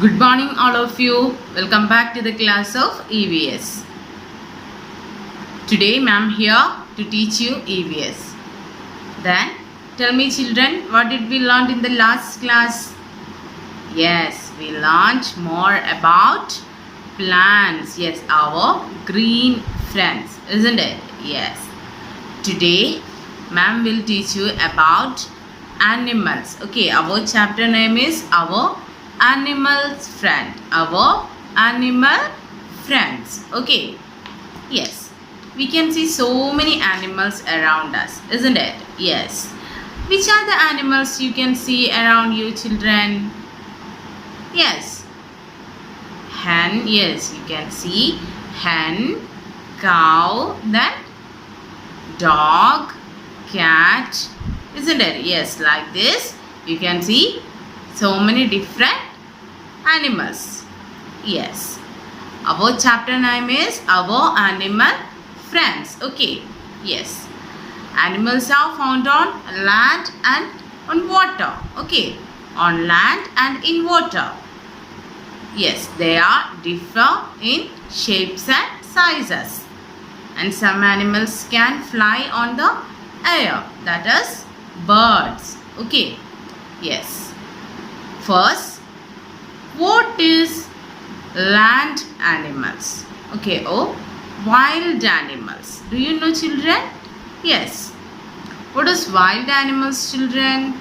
Good morning all of you. Welcome back to the class of EVS. Today ma'am here to teach you EVS. Then tell me children, what did we learn in the last class? Yes, we learned more about plants. Yes, our green friends, isn't it? Yes. Today ma'am will teach you about animals. Okay, our chapter name is our animals friend, our animal friends. Okay, yes, we can see so many animals around us, isn't it? Yes. Which are the animals you can see around you children? Yes, hen. Yes, you can see hen, cow, then dog, cat, isn't it? Yes, like this you can see so many different animals. Yes, our chapter name is our animal friends. Okay, yes, animals are found on land and on water. Okay, on land and in water. Yes, they are differ in shapes and sizes, and some animals can fly on the air, that is birds. Okay, yes. First, what is land animals? Okay, wild animals. Do you know children? Yes. What is wild animals children?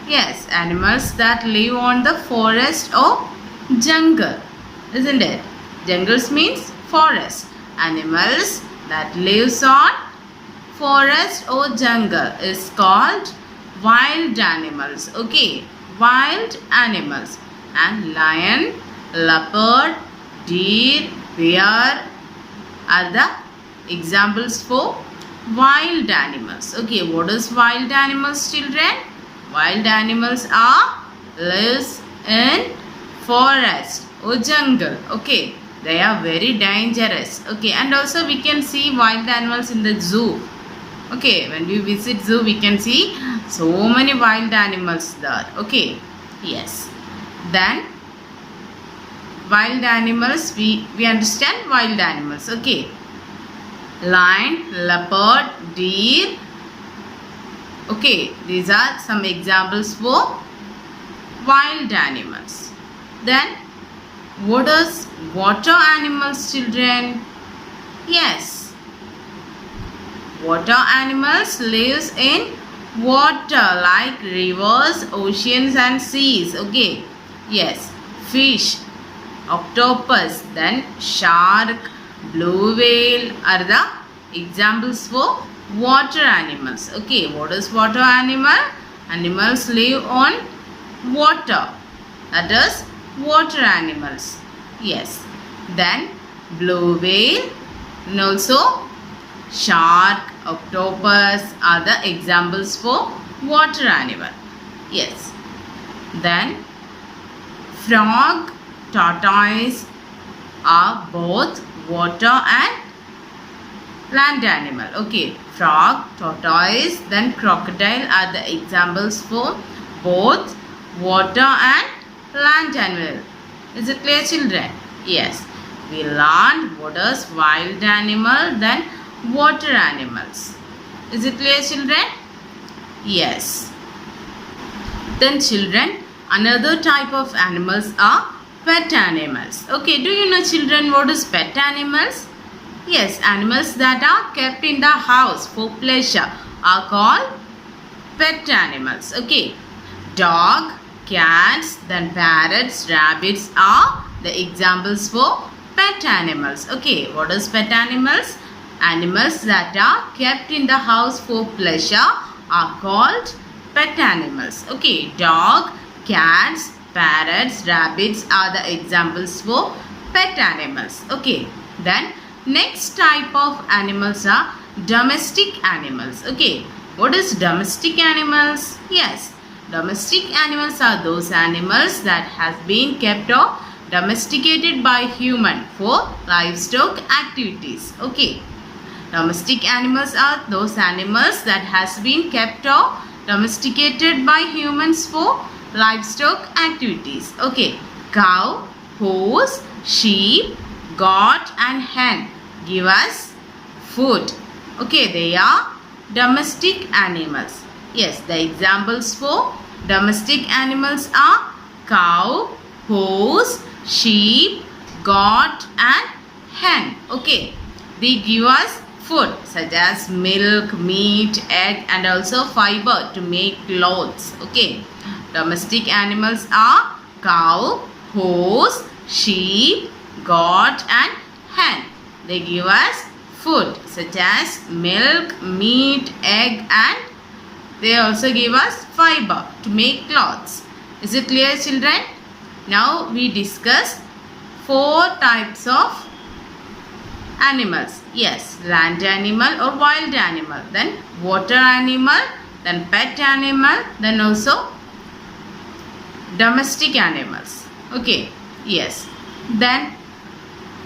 Yes, animals that live on the forest or jungle, isn't it? Jungles means forest. Animals that lives on forest or jungle is called wild animals. Okay, wild animals. And lion, leopard, deer, bear are the examples for wild animals. Okay, what is wild animals children? Wild animals are lives in forest or jungle. Okay, they are very dangerous. Okay, and also we can see wild animals in the zoo. Okay, when we visit zoo we can see so many wild animals there. Okay, yes. Then wild animals, we understand wild animals. Okay, lion, leopard, deer. Okay, these are some examples for wild animals. Then what is water animals children? Yes, water animals lives in water like rivers, oceans and seas. Okay, yes, fish, octopus, then shark, blue whale are the examples for water animals. Okay, what is water animal? Animals live on water, that is water animals. Yes, then blue whale and also shark, octopus are the examples for water animal. Yes, then frog, tortoise are both water and land animal. Okay, frog, tortoise, then crocodile are the examples for both water and land animal. Is it clear children? Yes, we learned what is wild animal, then water animals. Is it clear children? Yes. Then children, another type of animals are pet animals. Okay, do you know children what is pet animals? Yes, animals that are kept in the house for pleasure are called pet animals. Okay, dog, cats, then parrots, rabbits are the examples for pet animals. Okay, what is pet animals? Animals that are kept in the house for pleasure are called pet animals. Okay, dog, cats, parrots, rabbits are the examples for pet animals. Okay, then next type of animals are domestic animals. Okay, what is domestic animals? Yes, domestic animals are those animals that has been kept or domesticated by human for livestock activities. Okay, domestic animals are those animals that has been kept or domesticated by humans for livestock activities. Okay, Cow, horse, sheep, goat and hen give us food. Okay, they are domestic animals. Yes, the examples for domestic animals are cow, horse, sheep, goat and hen. Okay, they give us food such as milk, meat, egg and also fiber to make clothes. Okay, domestic animals are cow, horse, sheep, goat and hen. They give us food such as milk, meat, egg and they also give us fiber to make clothes. Is it clear, children? Now we discuss 4 types of animals. Yes, land animal or wild animal, then water animal, then pet animal, then also domestic animals. Okay, yes. Then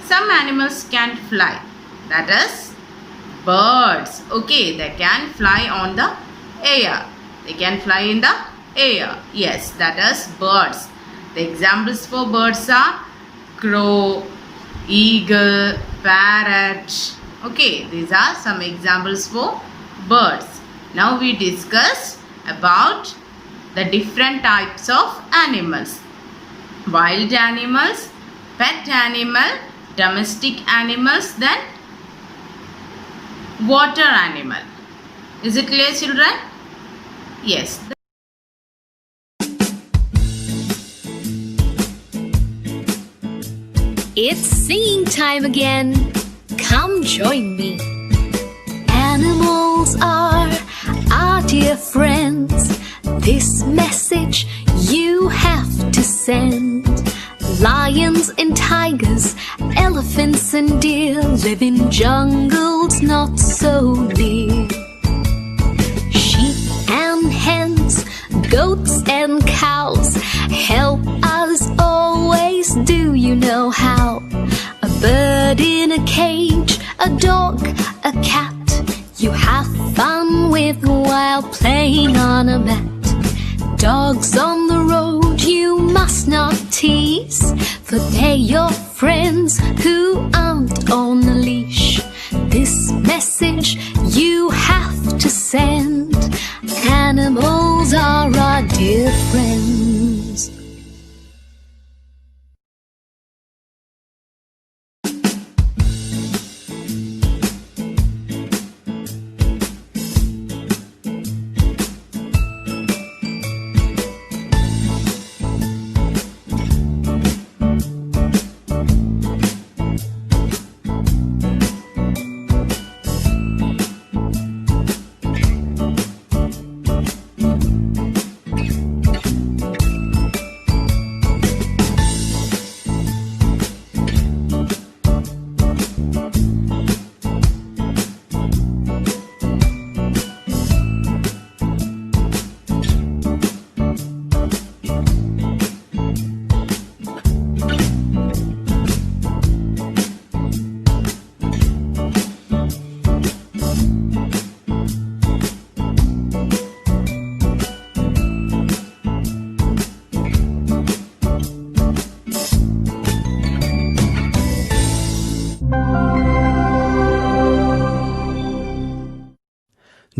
some animals can fly, that is birds. Okay, they can fly on the air. They can fly in the air. Yes, that is birds. The examples for birds are crow, eagle, parrot. Okay, these are some examples for birds. Now we discuss about the different types of animals. Wild animals, pet animal, domestic animals, then water animal. Is it clear, children? Yes. It's singing time again. Come join me. Animals are our dear friends. This message you have to send. Lions and tigers, elephants and deer live in jungles not so near. Sheep and hens, goats and cows help us always. Do you know how? A bird in a cage, a dog, a cat you have fun with while playing on a mat. Dogs on the road you must not tease, for they're your friends who aren't on a leash. This message you have to send. Animals are our dear friends.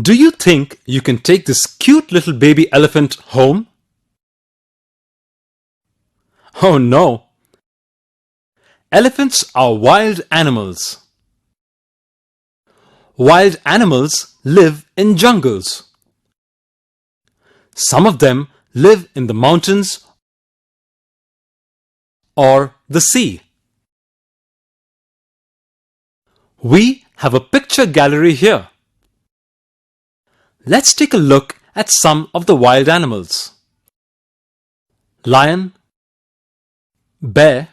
Do you think you can take this cute little baby elephant home? Oh no! Elephants are wild animals. Wild animals live in jungles. Some of them live in the mountains or the sea. We have a picture gallery here. Let's take a look at some of the wild animals. Lion, bear,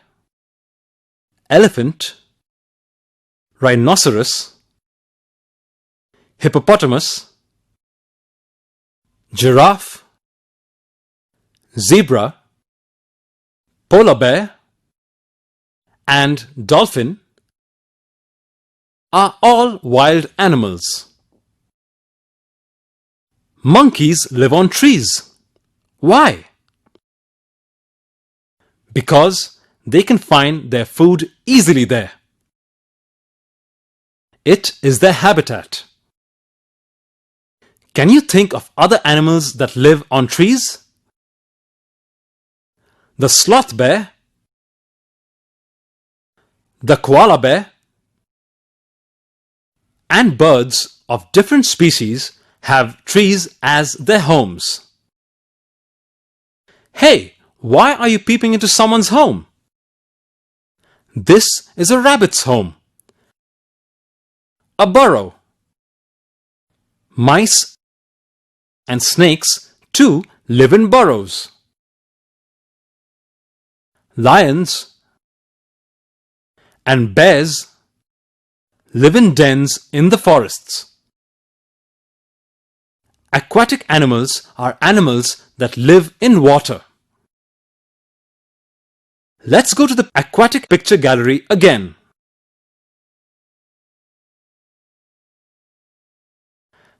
elephant, rhinoceros, hippopotamus, giraffe, zebra, polar bear, and dolphin are all wild animals. Monkeys live on trees. Why? because they can find their food easily there. It is their habitat. Can you think of other animals that live on trees? The sloth bear, the koala bear, and birds of different species have trees as their homes. Hey, why are you peeping into someone's home? This is a rabbit's home. A burrow. Mice and snakes too live in burrows. Lions and bears live in dens in the forests. Aquatic animals are animals that live in water. Let's go to the aquatic picture gallery again.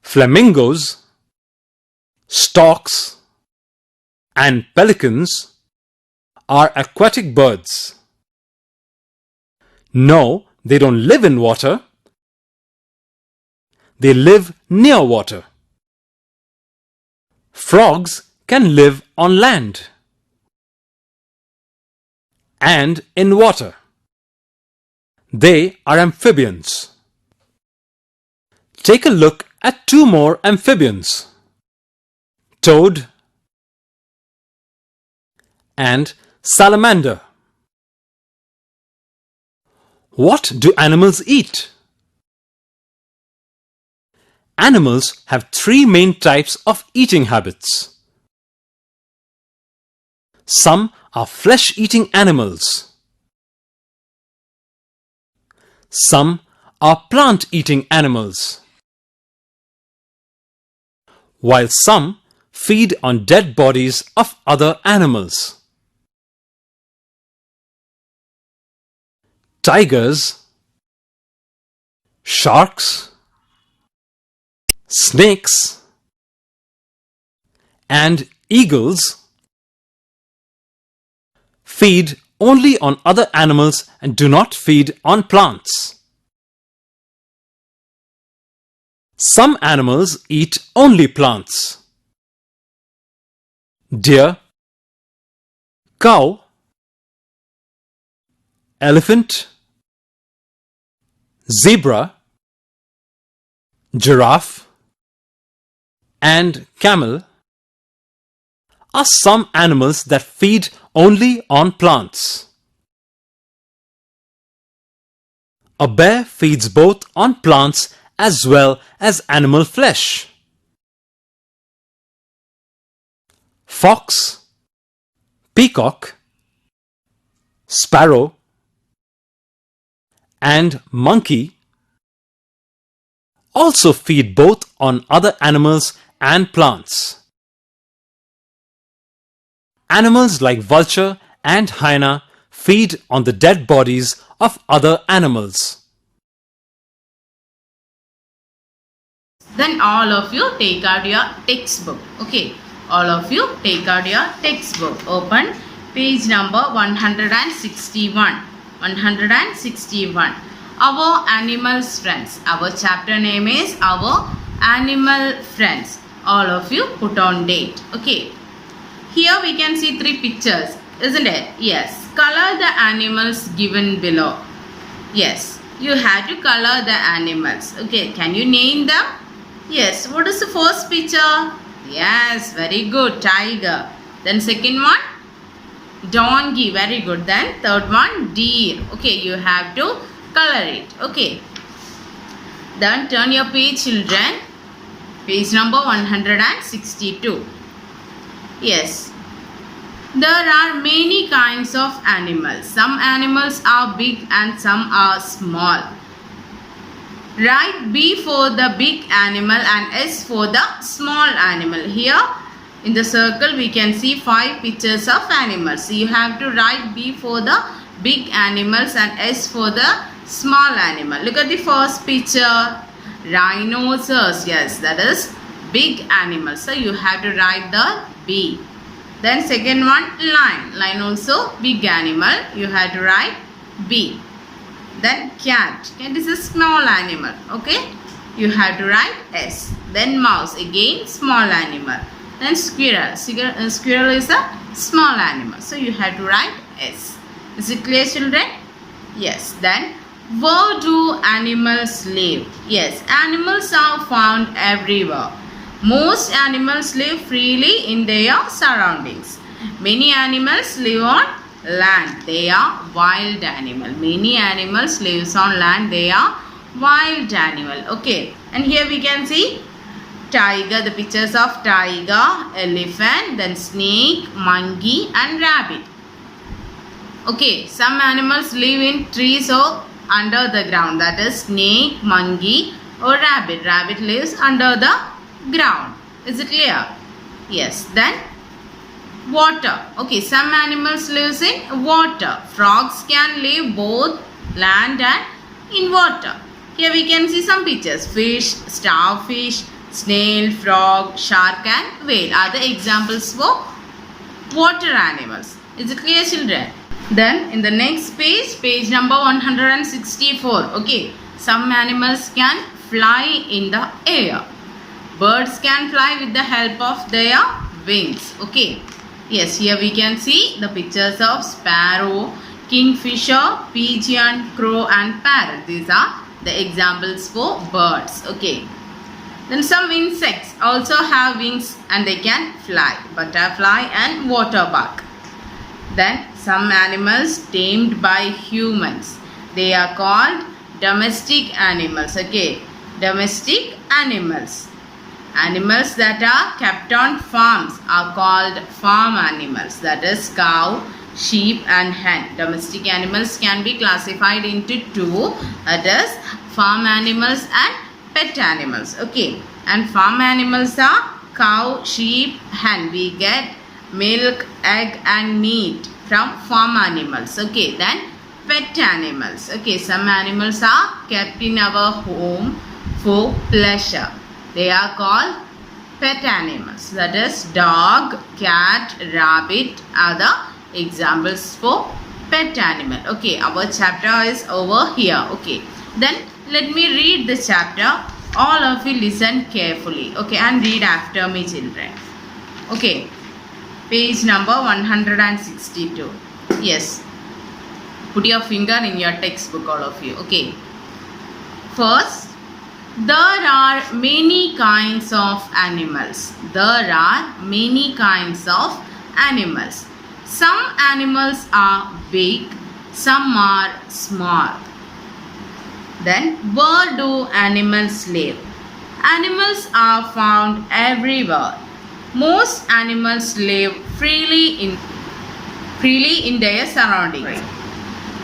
Flamingos, storks, and pelicans are aquatic birds. No, they don't live in water. They live near water. Frogs can live on land and in water. They are amphibians. Take a look at two more amphibians, toad and salamander. What do animals eat? Animals have three main types of eating habits. Some are flesh-eating animals. Some are plant-eating animals, while some feed on dead bodies of other animals. Tigers, sharks, snakes, and eagles feed only on other animals and do not feed on plants. Some animals eat only plants. Deer, cow, elephant, zebra, giraffe, and camel are some animals that feed only on plants. A bear feeds both on plants as well as animal flesh. Fox, peacock, sparrow, and monkey also feed both on other animals and plants. Animals like vulture and hyena feed on the dead bodies of other animals. Then all of you take out your textbook. Okay, all of you take out your textbook. Open page number 161. 161. Our animals friends. Our chapter name is Our Animal Friends. All of you put on date. Okay. Here we can see three pictures, isn't it? Yes. Color the animals given below. Yes. You have to color the animals. Okay. Can you name them? Yes. What is the first picture? Yes. Very good. Tiger. Then second one? Donkey. Very good. Then third one? Deer. Okay. You have to color it. Okay. Then turn your page, children. Page number 162. Yes. There are many kinds of animals. Some animals are big and some are small. Write B for the big animal and S for the small animal. Here in the circle we can see 5 pictures of animals. So you have to write B for the big animals and S for the small animal. Look at the first picture. Rhinoceros. Yes, that is big animal. So you have to write the B. Then second one, lion. Lion also big animal. You have to write B. Then cat. Cat is a small animal. Okay. You have to write S. Then mouse. Again small animal. Then squirrel. Squirrel is a small animal. So you have to write S. Is it clear, children? Yes. Then where do animals live? Yes. Animals are found everywhere. Most animals live freely in their surroundings. Many animals live on land. They are wild animal. Many animals live on land. They are wild animal. Okay. And here we can see tiger. The pictures of tiger, elephant, then snake, monkey and rabbit. Okay. Some animals live in trees or under the ground. That is snake, monkey or rabbit. Rabbit lives under the ground. Is it clear? Yes. Then water. Okay, some animals lives in water. Frogs can live both land and in water. Here we can see some pictures. Fish, starfish, snail, frog, shark and whale are the examples for water animals. Is it clear, children? Then in the next page, page number 164. Okay, some animals can fly in the air. Birds can fly with the help of their wings. Okay. Yes, here we can see the pictures of sparrow, kingfisher, pigeon, crow and parrot. These are the examples for birds. Okay. Then some insects also have wings and they can fly. Butterfly and waterbug. Then some animals tamed by humans. They are called domestic animals. Okay. Domestic animals. Animals that are kept on farms are called farm animals. That is cow, sheep and hen. Domestic animals can be classified into two. That is farm animals and pet animals. Okay. And farm animals are cow, sheep, hen. We get milk, egg and meat from farm animals. Okay. Then pet animals. Okay. Some animals are kept in our home for pleasure. They are called pet animals. That is dog, cat, rabbit are the examples for pet animal. Okay, our chapter is over here. Okay, then let me read the chapter. All of you listen carefully. Okay, and read after me, children. Okay, page number 162. Yes, put your finger in your textbook, all of you. Okay, first, there are many kinds of animals. There are many kinds of animals. Some animals are big, some are small. Then, where do animals live? Animals are found everywhere. Most animals live freely in their surroundings.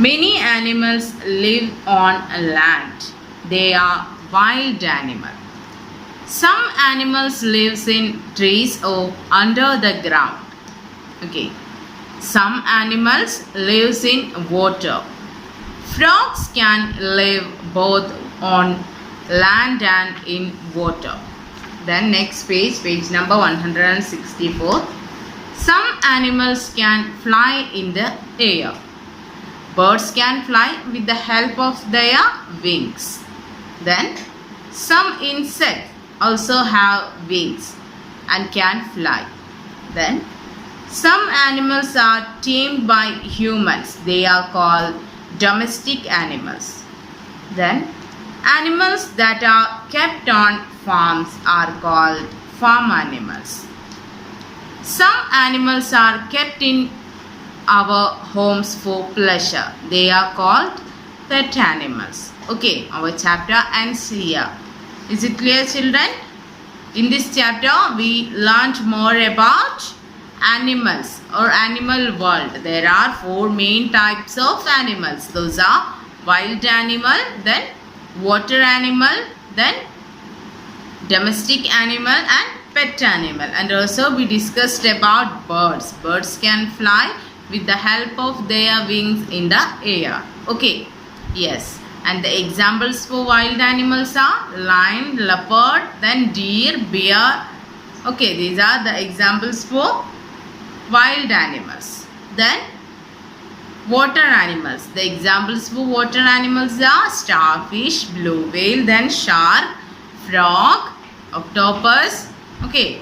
Many animals live on land. They are wild animal. Some animals lives in trees or under the ground. Okay. Some animals lives in water. Frogs can live both on land and in water. Then next page, page number 164. Some animals can fly in the air. Birds can fly with the help of their wings. Then some insects also have wings and can fly. Then some animals are tamed by humans. They are called domestic animals. Then animals that are kept on farms are called farm animals. Some animals are kept in our homes for pleasure. They are called pet animals. Okay, our chapter ends here. Is it clear, children? In this chapter, we learned more about animals or animal world. There are 4 main types of animals. Those are wild animal, then water animal, then domestic animal and pet animal. And also we discussed about birds. Birds can fly with the help of their wings in the air. Okay, yes. And the examples for wild animals are lion, leopard, then deer, bear. Okay, these are the examples for wild animals. Then water animals. The examples for water animals are starfish, blue whale, then shark, frog, octopus. Okay.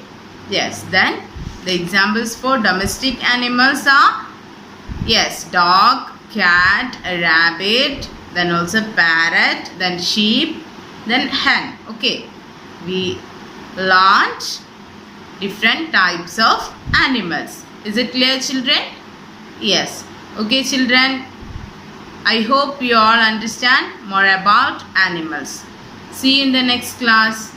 Yes. Then the examples for domestic animals are, yes, dog, cat, rabbit, then also parrot, then sheep, then hen. Okay. We learned different types of animals. Is it clear, children? Yes. Okay, children. I hope you all understand more about animals. See you in the next class.